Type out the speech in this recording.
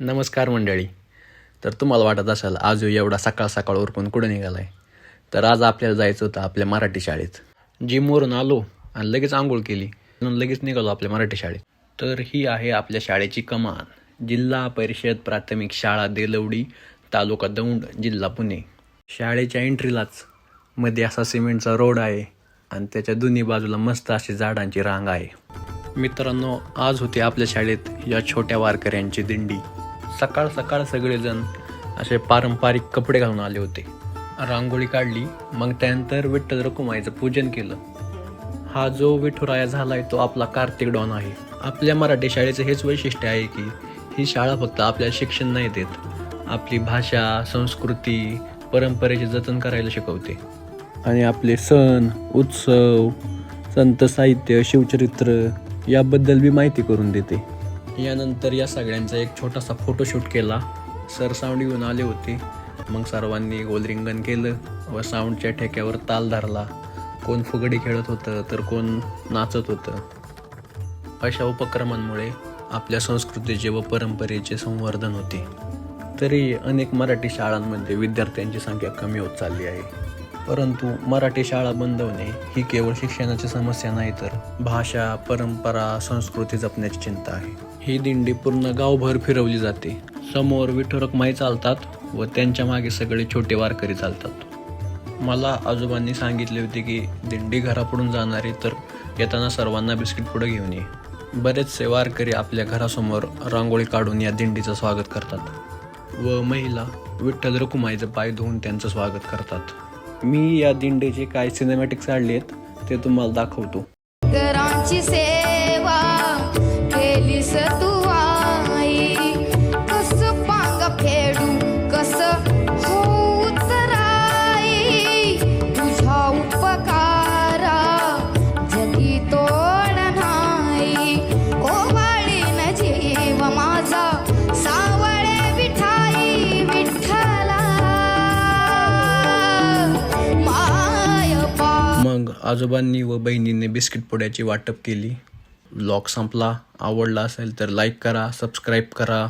नमस्कार मंडळी. तर तुम्हाला वाटत असेल आज एवढा सकाळ सकाळ उरकून कुठं निघालाय. तर आज आपल्याला जायचं होतं आपल्या मराठी शाळेत. जिमवरून आलो आणि लगेच आंघोळ केली आणि लगेच निघालो आपल्या मराठी शाळेत. तर ही आहे आपल्या शाळेची कमान. जिल्हा परिषद प्राथमिक शाळा देलवडी, तालुका दौंड, जिल्हा पुणे. शाळेच्या एंट्रीलाच मध्ये असा सिमेंटचा रोड आहे आणि त्याच्या दोन्ही बाजूला मस्त अशी झाडांची रांग आहे. मित्रांनो, आज होती आपल्या शाळेत या छोट्या वारकऱ्यांची दिंडी. सकाळ सकाळ सगळेजण असे पारंपरिक कपडे घालून आले होते. रांगोळी काढली, मग त्यानंतर विठ्ठल रखुमाईचं पूजन केलं. हा जो विठुराया झालाय तो आपला कार्तिक डॉन आहे. आपल्या मराठी शाळेचं हेच वैशिष्ट्य आहे की ही शाळा फक्त आपल्याला शिक्षण नाही देत, आपली भाषा, संस्कृती, परंपरेचे जतन करायला शिकवते आणि आपले सण, उत्सव, संत साहित्य, शिवचरित्र याबद्दल बी माहिती करून देते. यानंतर या सगळ्यांचा एक छोटासा फोटोशूट केला. सर साऊंड घेऊन आले होते. मग सर्वांनी गोलरिंगण केलं व साऊंडच्या ठेक्यावर ताल धरला. कोण फुगडी खेळत होतं तर कोण नाचत होतं. अशा उपक्रमांमुळे आपल्या संस्कृतीचे व परंपरेचे संवर्धन होते. तरी अनेक मराठी शाळांमध्ये विद्यार्थ्यांची संख्या कमी होत चालली आहे. परंतु मराठी शाळा बंद होणे ही केवळ शिक्षणाची समस्या नाही, तर भाषा, परंपरा, संस्कृती जपण्याची चिंता आहे. ही दिंडी पूर्ण गावभर फिरवली जाते. समोर विठू रखुमाई चालतात व त्यांच्या मागे सगळे छोटे वारकरी चालतात. मला आजोबांनी सांगितले होते की दिंडी घरापुढून जाणारी तर येताना सर्वांना बिस्किट पुढे घेऊन ये. बरेचसे वारकरी आपल्या घरासमोर रांगोळी काढून या दिंडीचं स्वागत करतात व महिला विठ्ठल रखुमाईचं पाय धुवून त्यांचं स्वागत करतात. मी या दिंडीचे काय सिनेमॅटिक्स काढले आहेत ते तुम्हाला दाखवतो. घरांची सेवा केलीस तू आई, कस पांग फेडू कस होऊच राई, तुझ्या उपकारा जगी तोड नाही, ओवाळीन जीव माझा सावळे विठाई विठ्ठला. मग आजोबांनी व बहिणींनी बिस्किट पुड्याची वाटप केली. व्लॉग संपला. आवडला असेल तर लाईक करा, सबस्क्राईब करा.